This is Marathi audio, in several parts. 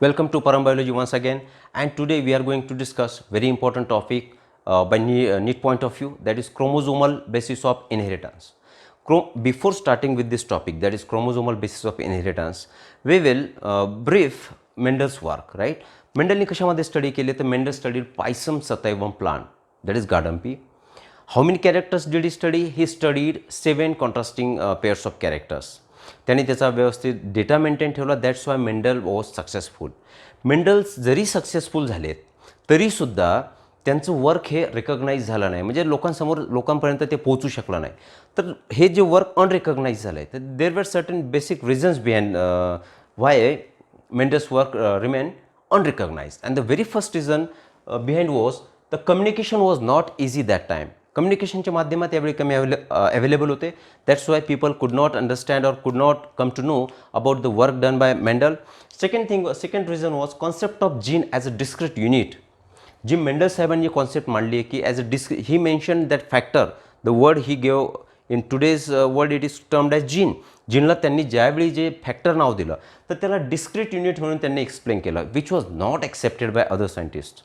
Welcome to Param Biology once again, and today we are going to discuss very important topic by NEET point of view, that is chromosomal basis of inheritance. Before starting with this topic, that is chromosomal basis of inheritance, we will brief Mendel's work, right? Mendelनी कशामध्ये स्टडी केले तर Mendel studied Pisum sativum plant, that is garden pea. How many characters did he study? He studied 7 contrasting pairs of characters. त्यांनी त्याचा व्यवस्थित डेटा मेंटेन ठेवला. That's why Mendel was successful. Mendel's जरी सक्सेसफुल झालेत तरीसुद्धा त्यांचं वर्क हे रिकग्नाईज झालं नाही, म्हणजे लोकांपर्यंत ते पोहोचू शकलं नाही. तर हे जे वर्क अनरिकग्नाईज झालं आहे, तर there were certain basic reasons behind why Mendel's work remain unrecognise. And the very first reason behind was the communication was not easy that time. कम्युनिकेशनच्या माध्यमात त्यावेळी कमी अवेलेबल होते. That's why people could not understand और could not come to know about the work done by Mendel. Second reason was concept of gene as a discrete unit. जी मेंडल साहेबांनी कॉन्सेप्ट मांडली आहे की as a he mention that factor, the word he gave in today's world it is termed as gene. जीनला त्यांनी ज्यावेळी जे फॅक्टर नाव दिलं तर त्याला डिस्क्रीट युनिट म्हणून त्यांनी एक्सप्लेन केलं, which was not accepted by other scientist.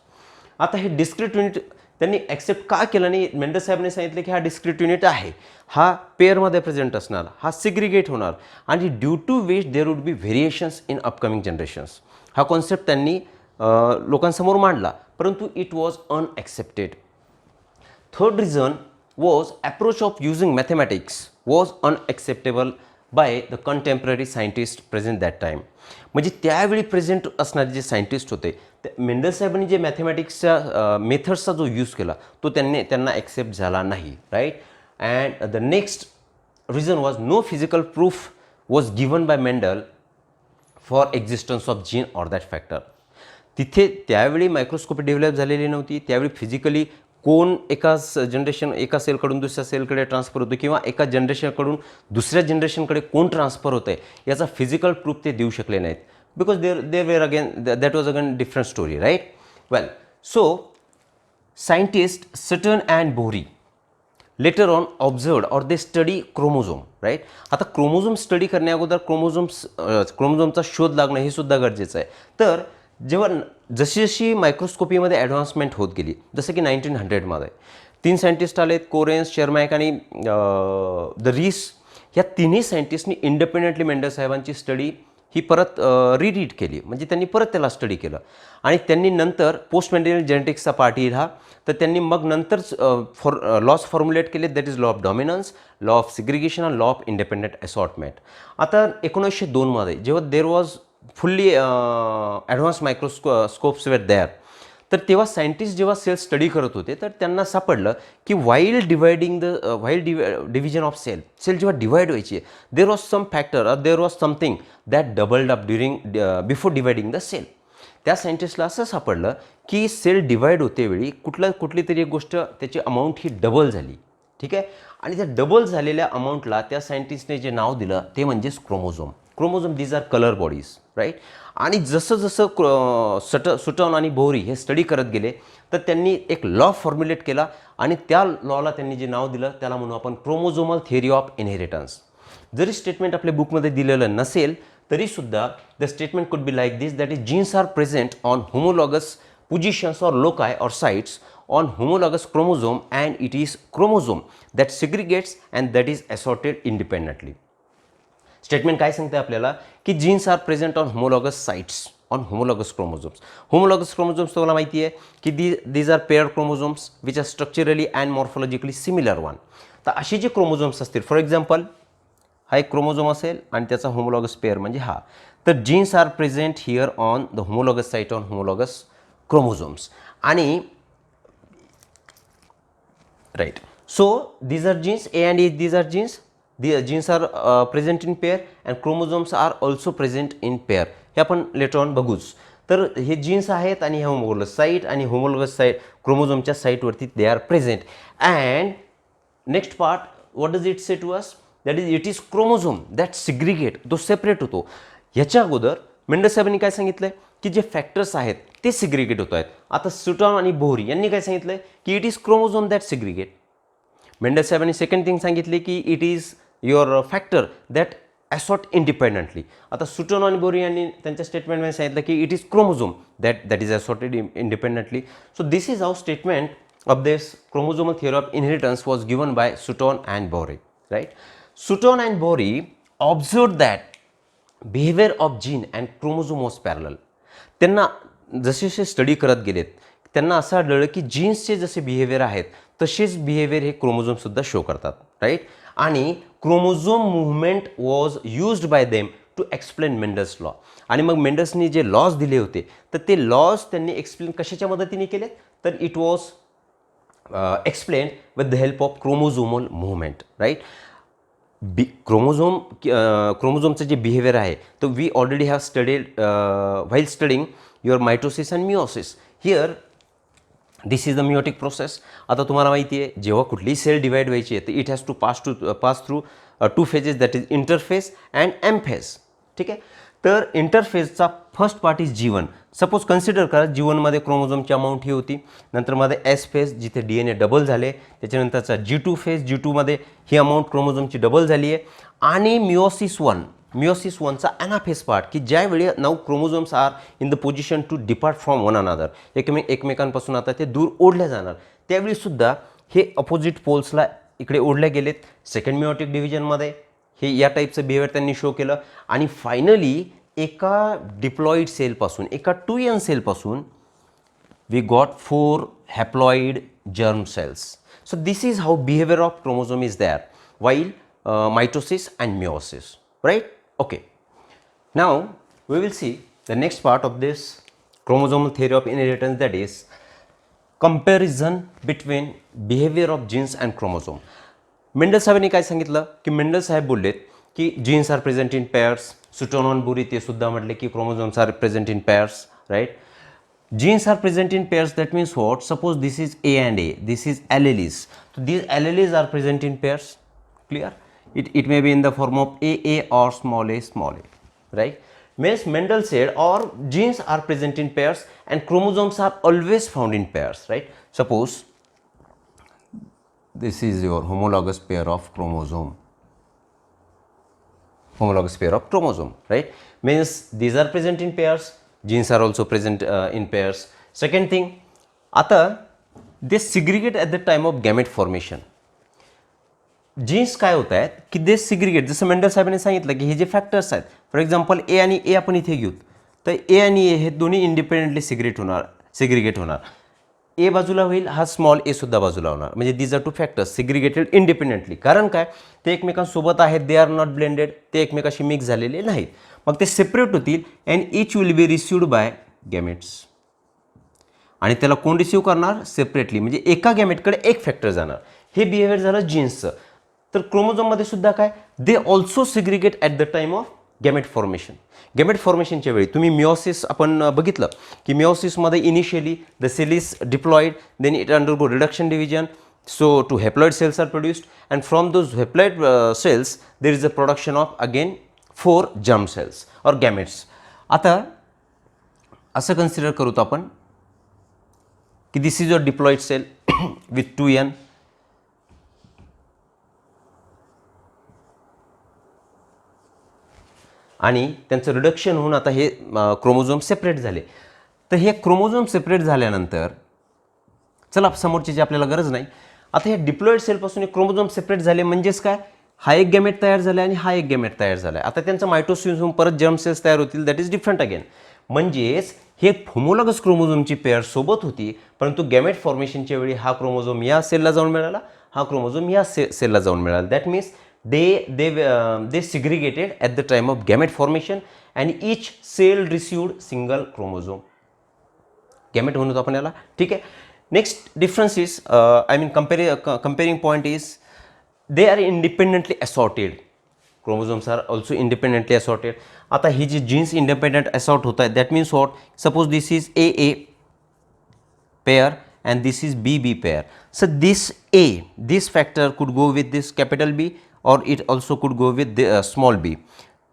आता हे डिस्क्रीट युनिट त्यांनी ॲक्सेप्ट का केलं नाही? मेंडल साहेबांनी सांगितलं की हा डिस्क्रीट युनिट आहे, हा पेअरमध्ये प्रेझेंट असणार, हा सिग्रिगेट होणार, आणि due to which there would be variations in upcoming generations. हा कॉन्सेप्ट त्यांनी लोकांसमोर मांडला, परंतु it was unaccepted. Third reason was approach of using mathematics was unacceptable by the contemporary scientist present that time. म्हणजे त्यावेळी प्रेझेंट असणारे जे सायंटिस्ट होते, मेंडल साहेबांनी जे मॅथमॅटिक्सच्या मेथड्सचा जो यूज केला तो त्यांना ॲक्सेप्ट झाला नाही, right. And the next reason was no physical proof was given by Mendel for existence of gene or that factor. तिथे त्यावेळी मायक्रोस्कोपी डेव्हलप झालेली नव्हती. त्यावेळी फिजिकली कोण एका सेलकडून दुसऱ्या सेलकडे ट्रान्सफर होतो किंवा एका जनरेशनकडून दुसऱ्या जनरेशनकडे कोण ट्रान्सफर होतं आहे याचा फिजिकल प्रूफ ते देऊ शकले नाहीत. Because there were again, that was again different story, right? Well, so scientists Sutton and Bohri later on observed or they study chromosome, right? आता क्रोमोझोम स्टडी करण्याअगोदर क्रोमोझोमचा शोध लागणं हे सुद्धा गरजेचं आहे. तर जेव्हा जशी मायक्रोस्कोपीमध्ये ॲडव्हान्समेंट होत गेली, जसं की 1900मध्ये 3 सायंटिस्ट आलेत, कोरेन्स, शेरमॅक आणि द रीस. ह्या तिन्ही सायंटिस्टनी इंडिपेंडेंटली मेंडल साहेबांची स्टडी ही परत रीड केली, म्हणजे त्यांनी परत त्याला स्टडी केलं. आणि त्यांनी नंतर पोस्ट मेंडेलियन जेनेटिक्सचा पार्ट येईल हा, तर त्यांनी मग नंतर लॉज फॉर्म्युलेट केले, that is law of dominance, law of segregation आणि लॉ ऑफ इंडिपेंडंट असॉर्टमेंट. आता 1902मध्ये जेव्हा there was fully advance microscopes were there, तर तेव्हा सायंटिस्ट जेव्हा सेल स्टडी करत होते तर त्यांना सापडलं की वाईल डिव्हिजन ऑफ सेल जेव्हा डिवाईड व्हायची, there was some factor or there was something that doubled up before dividing the cell. त्या सायंटिस्टला असं सापडलं की सेल डिवाईड होते वेळी कुठली तरी एक गोष्ट त्याची अमाऊंट ही डबल झाली, ठीक आहे. आणि त्या डबल झालेल्या अमाऊंटला त्या सायंटिस्टने जे नाव दिलं ते म्हणजेच chromosome. These are colour bodies, right. आणि जसं सुटन आणि बोहरी हे स्टडी करत गेले तर त्यांनी एक लॉ फॉर्म्युलेट केला, आणि त्या लॉला त्यांनी जे नाव दिलं त्याला म्हणू आपण क्रोमोझोमल थिअरी ऑफ इनहेरिटन्स. जरी स्टेटमेंट आपल्या बुकमध्ये दिलेलं नसेल तरीसुद्धा the statement could be like this, that is genes are present on homologous positions or loci or sites on homologous chromosome, and it is chromosome that segregates and that is assorted independently. Statement काय सांगते आपल्याला की genes are present on homologous sites on homologous chromosomes. Homologous chromosomes तुम्हाला माहिती आहे की these are pair chromosomes which are structurally and morphologically similar one. तर अशी जे क्रोमोझोम्स असतील, फॉर एक्झाम्पल हा एक क्रोमोझोम असेल आणि त्याचा होमोलॉगस पेअर म्हणजे हा, तर genes are present here on the homologous site on homologous chromosomes. आणि right, so these are genes A and E, these are genes. The genes are present in pair and chromosomes are also present in pair. हे आपण later on बघूच. तर हे जीन्स आहेत आणि हे होमोलॉगस साईट आणि होमोलॉगस साईट क्रोमोझोमच्या साईटवरती they are present. And next part, what does it say to us, that is it is chromosome that segregate, तो सेपरेट होतो. ह्याच्या अगोदर मेंडल साहेबांनी काय सांगितलं की जे फॅक्टर्स आहेत ते सिग्रिगेट होत आहेत. आता सुटॉन आणि बोहरी यांनी काय सांगितलं की it is chromosome that segregate. Mendel साहेबांनी सेकंड थिंग सांगितले की it is your factor that assort independently. आता सुटोन आणि बोरी यांनी त्यांच्या स्टेटमेंटमध्ये सांगितलं की it is chromosome that is assorted independently. So this is our statement of this chromosomal theory of inheritance was given by Sutton and Bory, right? Sutton and Bory observed that behavior of gene and chromosome was parallel. त्यांना जसे जसे स्टडी करत गेलेत त्यांना असं आढळलं की जीन्सचे जसे बिहेवियर आहेत तसेच बिहेवियर हे क्रोमोझोमसुद्धा शो करतात, राईट. आणि chromosome movement was used by them to explain Mendel's law. आणि मग मेंडल्सनी जे लॉज दिले होते तर ते लॉज त्यांनी एक्सप्लेन कशाच्या मदतीने केलेत, तर it was explained with the help of chromosomal movement, right. क्रोमोझोमचं जे बिहेवियर आहे तर we already have studied while studying your mitosis and meiosis. Here this is the meiotic process. आता तुम्हाला माहिती आहे जेव्हा कुठलीही सेल डिवाइड व्हायची आहे तर it has to pass through two phases, that is interphase and M phase, ठीक आहे. तर इंटरफेसचा first part is G1. Suppose consider करा G1मध्ये क्रोमोझोमची अमाऊंट ही होती, नंतरमध्ये S फेज जिथे DNA डबल झाले, त्याच्यानंतरचा G2 फेज, G2मध्ये ही अमाऊंट क्रोमोझोमची डबल झाली आहे. आणि मिओसिस 1चा ॲनाफेज पार्ट की ज्यावेळी now chromosomes are in the position to depart from one another, एकमेकांपासून आता ते दूर ओढल्या जाणार, त्यावेळीसुद्धा हे अपोजिट पोल्सला इकडे ओढल्या गेलेत. सेकंड मिओटिक डिव्हिजनमध्ये हे या टाईपचं बिहेवियर त्यांनी शो केलं. आणि फायनली एका डिप्लॉईड सेलपासून, एका 2n सेलपासून we got 4 haploid germ cells. So this is how behaviour of chromosome is there while mitosis and meiosis, right. Okay, now we will see the next part of this chromosomal theory of inheritance, that is comparison between behaviour of genes and chromosome. Mendel साहेबांनी काय सांगितलं की मेंडल साहेब बोललेत की genes are present in pairs. Sutton आणि बोरी ते सुद्धा म्हटले की chromosomes R present in pairs, right. Genes are present in pairs, that means what, suppose this is A and A, this is alleles. So these alleles are present in pairs, clear. It may be in the form of A or small a, right. Means Mendel said or genes are present in pairs and chromosomes are always found in pairs, right. Suppose this is your homologous pair of chromosome, right. Means these are present in pairs, genes are also present in pairs. Second thing, आता they segregate at the time of gamete formation. Genes काय होत आहेत की दे सिग्रिगेट, जसं मेंडल साहेबांनी सांगितलं की हे जे फॅक्टर्स आहेत, फॉर एक्झाम्पल A आणि A आपण इथे घेऊ तर A आणि A हे दोन्ही इंडिपेंडेंटली सिग्रिगेट होणार. A बाजूला होईल, हा स्मॉल a सुद्धा बाजूला होणार. म्हणजे these are two factors segregated independently. कारण काय, ते एकमेकांसोबत आहेत, दे आर नॉट ब्लेंडेड, ते एकमेकाशी मिक्स झालेले नाहीत. मग ते सेपरेट होतील and each will be received by gametes. आणि त्याला कोण रिसिव्ह करणार, सेपरेटली, म्हणजे एका गॅमेटकडे एक फॅक्टर जाणार. हे बिहेवियर झालं जीन्सचं. तर क्रोमोझोममध्ये सुद्धा काय, they also segregate at the time of gamete formation. Gamete फॉर्मेशनच्या वेळी तुम्ही मिओसिस आपण बघितलं की मिओसिसमध्ये initially the cell is diploid, then it undergo reduction division, so two haploid cells are produced and from those haploid cells there is a production of again 4 germ cells और गॅमेट्स. आता असं कन्सिडर करूत आपण की this is your diploid cell with 2n, आणि त्यांचं रिडक्शन होऊन आता हे क्रोमोझोम सेपरेट झाले. तर हे क्रोमोझोम सेपरेट झाल्यानंतर चला समोरची जी आपल्याला गरज नाही, आता हे डिप्लॉईड सेलपासून एक क्रोमोझोम सेपरेट झाले म्हणजेच काय, हा एक गॅमेट तयार झाला आणि हा एक गॅमेट तयार झाला. आता त्यांचं मायटोसिस होऊन परत जर्म सेल्स तयार होतील, दॅट इज डिफरंट अगेन. म्हणजेच हे होमोलॉगस क्रोमोझोमची पेअर सोबत होती, परंतु गॅमेट फॉर्मेशनच्या वेळी हा क्रोमोझोम या सेलला जाऊन मिळाला, हा क्रोमोझोम या सेलला जाऊन मिळाला. That means they segregated at the time of gamete formation and each cell received single chromosome. Gamete म्हणतो आपण याला, ठीक आहे. Next difference is I mean comparing point is they are independently assorted. Chromosomes are also independently assorted. आता ही जी जीन्स इंडिपेंडेंट असॉर्ट होत आहेत, that means what, suppose this is AA pair and this is BB pair. So this factor could go with this capital B or it also could go with the small b.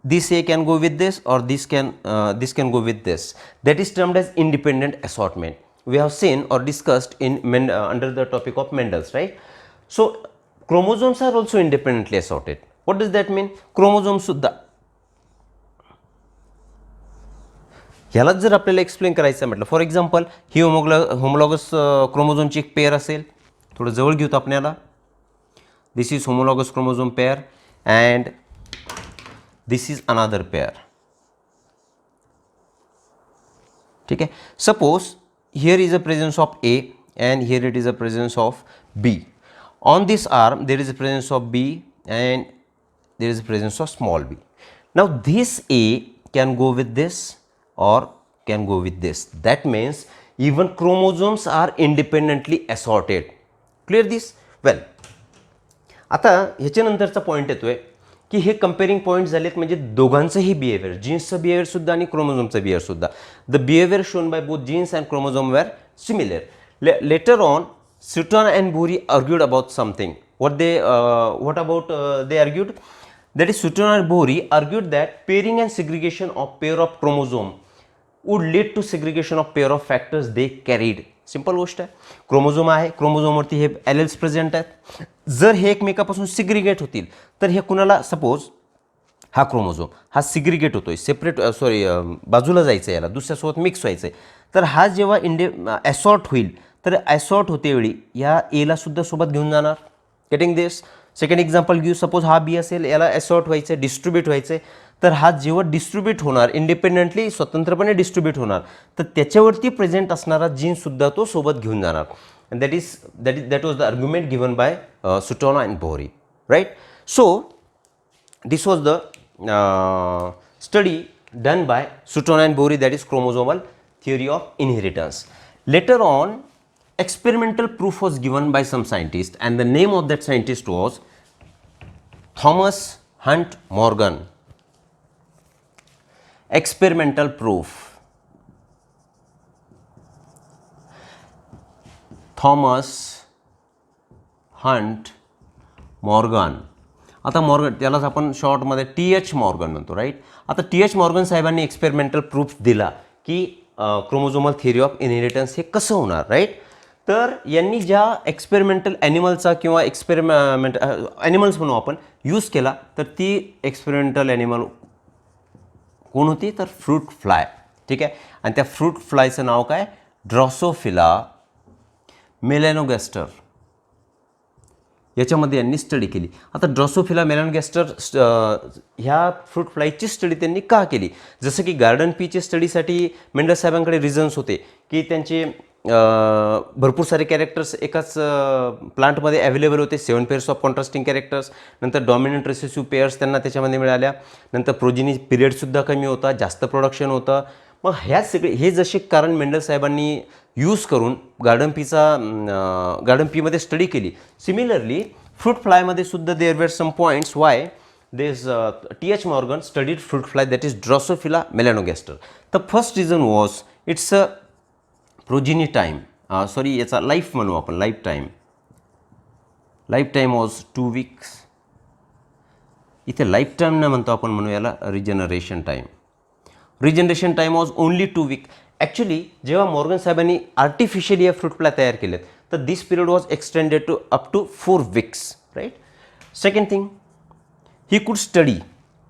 This A can go with this or this can go with this. That is termed as independent assortment. We have seen or discussed in under the topic of Mendel's, right? So chromosomes are also independently assorted. What does that mean? Chromosomes सुद्धा ह्यालाच जर आपल्याला एक्सप्लेन करायचं म्हटलं, फॉर एक्झाम्पल ही होमोलॉगस क्रोमोझोमची एक पेअर असेल, थोडं जवळ घेऊत आपल्याला. This is homologous chromosome pair and this is another pair. ठीक आहे. Suppose here is a presence of A and here it is a presence of B. On this arm there is a presence of B and there is a presence of small B. Now this A can go with this or can go with this. That means even chromosomes are independently assorted. Clear this? Well, आता ह्याच्यानंतरचा पॉईंट येतोय की हे कंपेअरिंग पॉईंट झालेत म्हणजे दोघांचंही बिहेवियर, जीन्सचं बिहेवियर सुद्धा आणि क्रोमोझोमचं बिहेवियर सुद्धा. The behaviour shown by both genes and chromosome were similar. Later on Sutton and Boori argued about something. What about they argued? That is, Sutton and Boori argued that pairing and segregation of pair of chromosome would lead to segregation of pair of factors they carried. Simple गोष्ट आहे. क्रोमोझोम आहे, क्रोमोझोमवरती हे एलेल्स प्रेझेंट आहेत. जर हे एकमेकापासून सिग्रिगेट होतील तर हे कुणाला, सपोज हा क्रोमोझोम हा सिग्रिगेट होतोय, सेपरेट बाजूला जायचं आहे, याला दुसऱ्यासोबत मिक्स व्हायचं आहे, तर हा जेव्हा ॲसॉर्ट होईल तर ॲसॉर्ट होते वेळी या एला सुद्धा सोबत घेऊन जाणार. गेटिंग दिस? सेकंड एक्झाम्पल घेऊ. सपोज हा बी असेल, याला ॲसॉर्ट व्हायचं आहे, डिस्ट्रीब्यूट व्हायचं आहे, तर हा जेव्हा डिस्ट्रीब्यूट होणार, इंडिपेंडेंटली स्वतंत्रपणे डिस्ट्रीब्यूट होणार, तर त्याच्यावरती प्रेझेंट असणारा जीनसुद्धा तो सोबत घेऊन जाणार. And that was the argument given by Sutton and Boveri. Right? So this was the study done by Sutton and Boori, that is chromosomal theory of inheritance. Later on, experimental proof was given by some scientist and the name of that scientist was Thomas Hunt Morgan. Experimental proof. Thomas Hunt Morgan. आता मॉर्गन, त्यालाच आपण शॉर्टमध्ये TH मॉर्गन म्हणतो. राईट? आता TH मॉर्गन साहेबांनी एक्सपेरिमेंटल प्रूफ दिला की क्रोमोझोमल थिअरी ऑफ इनहेरिटन्स हे कसं होणार. राईट? तर यांनी ज्या एक्सपेरिमेंटल ॲनिमलचा किंवा ॲनिमल्स म्हणू आपण यूज केला, तर ती एक्सपेरिमेंटल ॲनिमल कोण होती, तर फ्रूट फ्लाय. ठीक आहे. आणि त्या फ्रूट फ्लायचं नाव काय, ड्रॉसोफिला मेलॅनोगॅस्टर. याच्यामध्ये यांनी स्टडी केली. आता ड्रॉसोफिला मेलॅनोगॅस्टर ह्या फ्रूट फ्लायची स्टडी त्यांनी का केली? जसं की गार्डन पीच्या स्टडीसाठी मेंडल साहेबांकडे रिझन्स होते की त्यांचे भरपूर सारे कॅरेक्टर्स एकाच प्लांटमध्ये अवेलेबल होते. 7 पेअर्स ऑफ कॉन्ट्रास्टिंग कॅरेक्टर्स. नंतर डॉमिनंट रिसेसिव्ह पेअर्स त्यांना त्याच्यामध्ये मिळाल्या. नंतर प्रोजिनी पिरियडसुद्धा कमी होता, जास्त प्रोडक्शन होतं. मग ह्या सगळे हे जसे कारण मेंडल साहेबांनी यूज करून गार्डन पीमध्ये स्टडी केली. सिमिलरली फ्रूट फ्लायमध्ये सुद्धा there were some points why this TH Morgan studied fruit fly, that is Drosophila melanogaster. The first reason was it's a progeny time, sorry याचा लाईफ म्हणू आपण, लाईफ टाईम वॉज 2 weeks. इथे लाईफ टाईम न म्हणतो आपण, म्हणू याला regeneration time. Regeneration time was only 2 weeks. Actually जेव्हा मॉर्गन साहेबांनी आर्टिफिशियली फ्रूट फ्लाय तयार केलेत तर this period was extended to up to 4 weeks. Right? Second thing, he could study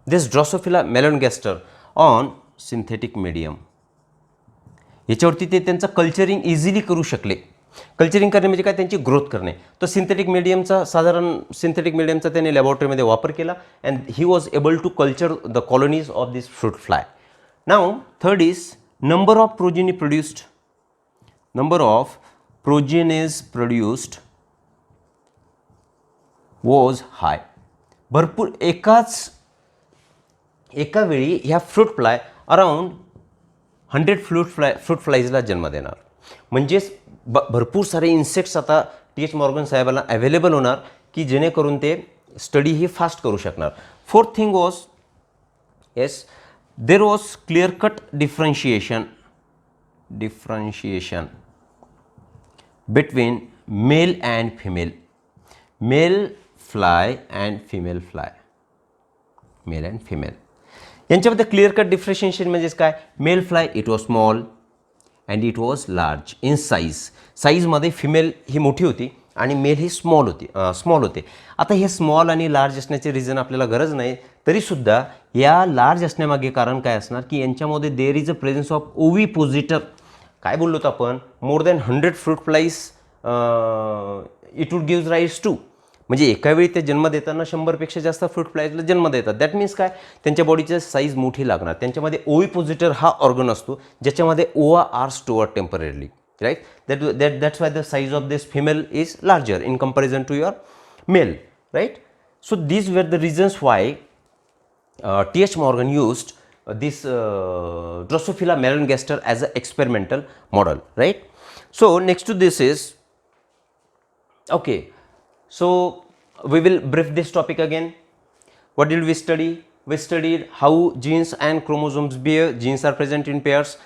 this Drosophila melanogaster on synthetic medium. याच्यावरती ते त्यांचं कल्चरिंग इझिली करू शकले. कल्चरिंग करणे म्हणजे काय, त्यांची ग्रोथ करणे. तर सिंथेटिक मीडियमचा त्यांनी लॅबोरेटरीमध्ये वापर केला and he was able to culture the colonies of this fruit fly. नाव third is number of progeny produced was high. भरपूर एका वेळी ह्या फ्रूट फ्लाय अराउंड 100 फ्रूट फ्लायजला जन्म देणार. म्हणजेच भरपूर सारे इन्सेक्ट्स आता TH मॉर्गन साहेबांना अवेलेबल होणार की जेणेकरून ते स्टडी ही फास्ट करू शकणार. Fourth thing was, yes, there was clear cut differentiation between male and female, male fly and female fly, male and female यांच्यामध्ये क्लिअर कट डिफरन्शिएशन म्हणजे काय, male fly it was small and it was large in साईजमध्ये फिमेल ही मोठी होती आणि मेल ही स्मॉल होते. आता हे स्मॉल आणि लार्ज असण्याचे रिझन आपल्याला गरज नाही, तरीसुद्धा या लार्ज असण्यामागे कारण काय असणार की यांच्यामध्ये there is a presence of ovipositor. काय बोललो होतो आपण, more than 100 fruit flies it would gives rise to, म्हणजे एका वेळी ते जन्म देताना 100पेक्षा जास्त फ्रूट फ्लायजला जन्म देतात. दॅट मीन्स काय, त्यांच्या बॉडीची साईज मोठी लागणार. त्यांच्यामध्ये ओव्हिपोजिटर हा ऑर्गन असतो ज्याच्यामध्ये ova are store temporarily, right. That's why the size of this female is larger in comparison to your male, right. So these were the reasons why T.H. Morgan used this Drosophila melanogaster as an experimental model, right. So next to this is, okay, so we will brief this topic again. What did we study? We studied how genes and chromosomes behave. Genes are present in pairs.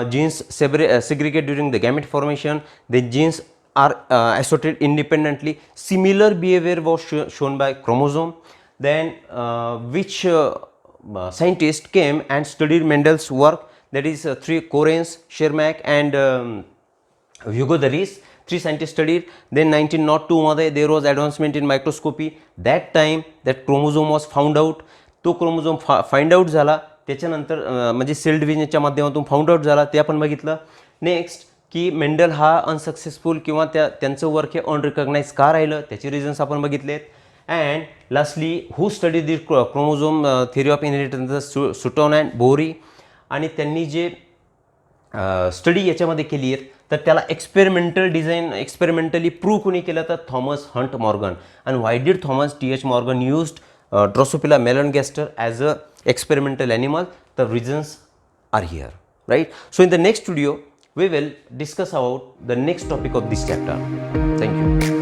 Genes segregate during the gamete formation. The genes are associated independently. Similar behavior was shown by chromosome. Then which scientist came and studied Mendel's work, that is three Correns, Schermak and Hugo de Vries. Three scientists studied. Then 1902 मध्ये there was advancement in microscopy. That time that chromosome was found out. तो क्रोमोझोम फाइंड आउट झाला. त्याच्यानंतर म्हणजे सेल डिव्हिजनच्या माध्यमातून फाउंड आउट झाला, ते आपण बघितलं. नेक्स्ट की मेंडल हा अनसक्सेसफुल किंवा त्यांचं वर्क हे अनरिकॉग्नाइज का राहिलं, त्याचे रिझन्स आपण बघितलेत. And lastly who study the chromosome theory of inheritance, Sutton and Boveri. आणि त्यांनी जे स्टडी याच्यामध्ये केली आहे तर त्याला एक्सपेरिमेंटल डिझाईन, एक्सपेरिमेंटली प्रूव्ह कोणी केलं तर Thomas Hunt Morgan. And why did Thomas T.H. Morgan used Drosophila melanogaster as a experimental animal? The reasons are here, right. So in the next video we will discuss about the next topic of this chapter. Thank you.